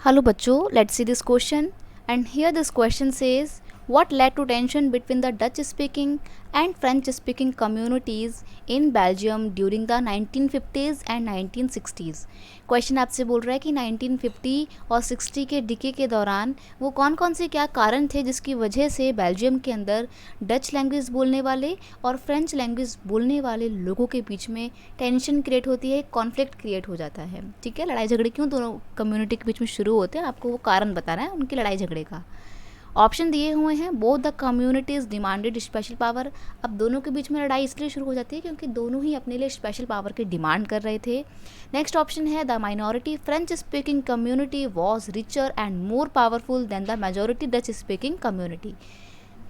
Hello बच्चों, let's see this question. And here this question says, what led to tension between the Dutch speaking and French speaking communities in Belgium during the 1950s and 1960s? Question आपसे बोल रहा है कि 1950 और 60 के decay के दौरान वो कौन कौन से क्या कारण थे जिसकी वजह से बेल्जियम के अंदर डच लैंग्वेज बोलने वाले और फ्रेंच लैंग्वेज बोलने वाले लोगों के बीच में टेंशन क्रिएट होती है, कॉन्फ्लिक्ट क्रिएट हो जाता है। ठीक है, लड़ाई झगड़े क्यों दोनों कम्युनिटी के बीच में शुरू होते हैं, आपको वो कारण बताना है उनकी लड़ाई झगड़े का। ऑप्शन दिए हुए हैं, both the communities demanded special power. अब दोनों के बीच में लड़ाई इसलिए शुरू हो जाती है क्योंकि दोनों ही अपने लिए स्पेशल पावर की डिमांड कर रहे थे। नेक्स्ट ऑप्शन है, the minority French speaking community was richer and more powerful than the majority Dutch speaking community.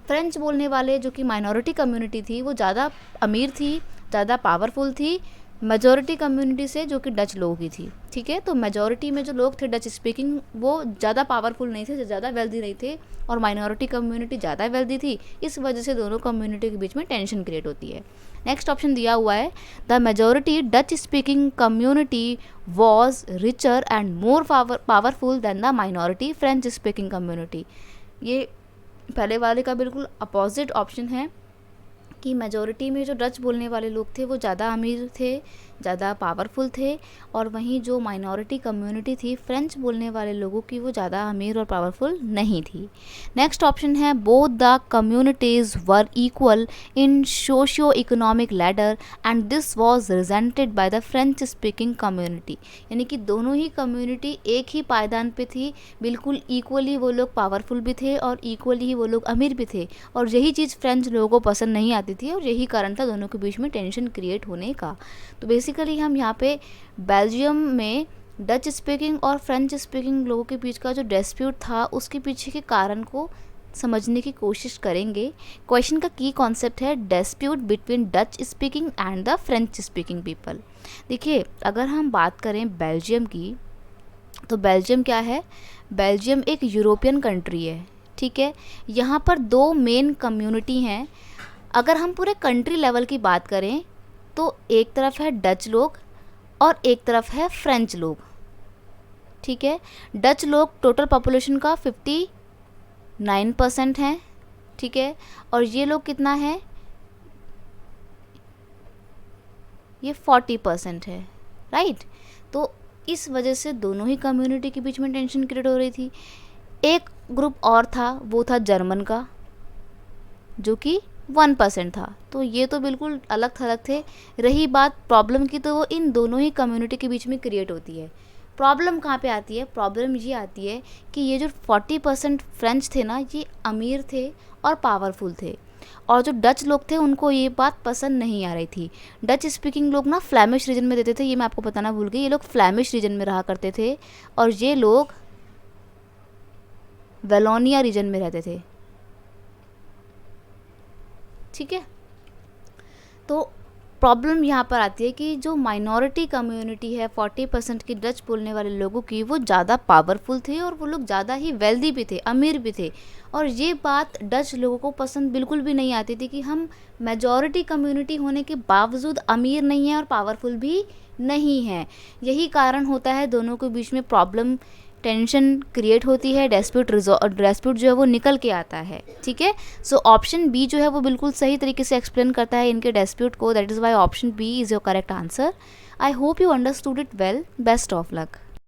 French बोलने वाले जो कि माइनॉरिटी कम्युनिटी थी वो ज़्यादा अमीर थी, ज़्यादा पावरफुल थी मेजॉरिटी कम्युनिटी से जो कि डच लोगों की थी। ठीक है, तो मेजॉरिटी में जो लोग थे डच स्पीकिंग वो ज़्यादा पावरफुल नहीं थे, ज़्यादा वेल्दी नहीं थे, और माइनॉरिटी कम्युनिटी ज़्यादा वेल्दी थी। इस वजह से दोनों कम्युनिटी के बीच में टेंशन क्रिएट होती है। नेक्स्ट ऑप्शन दिया हुआ है, the majority Dutch speaking community was richer and more powerful than the minority French speaking community. ये पहले वाले का बिल्कुल अपोजिट ऑप्शन है कि मेजॉरिटी में जो डच बोलने वाले लोग थे वो ज़्यादा अमीर थे, ज़्यादा पावरफुल थे, और वहीं जो माइनॉरिटी कम्युनिटी थी फ्रेंच बोलने वाले लोगों की वो ज़्यादा अमीर और पावरफुल नहीं थी। नेक्स्ट ऑप्शन है, both the communities were equal in socio economic ladder and this was resented by the French speaking community. यानी कि दोनों ही कम्युनिटी एक ही पायदान पे थी, बिल्कुल इक्वली वो लोग पावरफुल भी थे और इक्वली ही वो लोग अमीर भी थे, और यही चीज़ फ्रेंच लोगों को पसंद नहीं आती थी और यही कारण था दोनों के बीच में टेंशन क्रिएट होने का। तो बेसिकली हम यहाँ पे बेल्जियम में डच स्पीकिंग और फ्रेंच स्पीकिंग लोगों के बीच का जो डिस्प्यूट था उसके पीछे के कारण को समझने की कोशिश करेंगे। क्वेश्चन का की कॉन्सेप्ट है dispute between Dutch speaking and the French speaking people. देखिए, अगर हम बात करें बेल्जियम की, तो बेल्जियम क्या है, बेल्जियम एक यूरोपियन कंट्री है। ठीक है, यहाँ पर दो मेन कम्युनिटी हैं। अगर हम पूरे कंट्री लेवल की बात करें तो एक तरफ है डच लोग और एक तरफ है फ्रेंच लोग। ठीक है, डच लोग टोटल पॉपुलेशन का 59% हैं। ठीक है, और ये लोग कितना है, ये 40% है, राइट। तो इस वजह से दोनों ही कम्युनिटी के बीच में टेंशन क्रिएट हो रही थी। एक ग्रुप और था, वो था जर्मन का, जो कि 1% था। तो ये तो बिल्कुल अलग थलग थे। रही बात प्रॉब्लम की, तो वो इन दोनों ही कम्युनिटी के बीच में क्रिएट होती है। प्रॉब्लम कहाँ पे आती है, प्रॉब्लम ये आती है कि ये जो 40% फ्रेंच थे ना, ये अमीर थे और पावरफुल थे, और जो डच लोग थे उनको ये बात पसंद नहीं आ रही थी। डच स्पीकिंग लोग ना फ्लैमिश रीजन में देते थे, ये मैं आपको बताना भूल गई, ये लोग फ्लैमिश रीजन में रहा करते थे और ये लोग वेलोनिया रीजन में रहते थे। ठीक है, तो प्रॉब्लम यहाँ पर आती है कि जो माइनॉरिटी कम्युनिटी है 40% की डच बोलने वाले लोगों की, वो ज़्यादा पावरफुल थे और वो लोग ज़्यादा ही वेल्दी भी थे, अमीर भी थे, और ये बात डच लोगों को पसंद बिल्कुल भी नहीं आती थी कि हम मेजॉरिटी कम्युनिटी होने के बावजूद अमीर नहीं हैं और पावरफुल भी नहीं हैं। यही कारण होता है दोनों के बीच में प्रॉब्लम, टेंशन क्रिएट होती है, डिस्प्यूट जो है वो निकल के आता है। ठीक है, सो ऑप्शन बी जो है वो बिल्कुल सही तरीके से एक्सप्लेन करता है इनके डिस्प्यूट को। That is why option B is your correct answer. I hope you understood it well. Best of luck.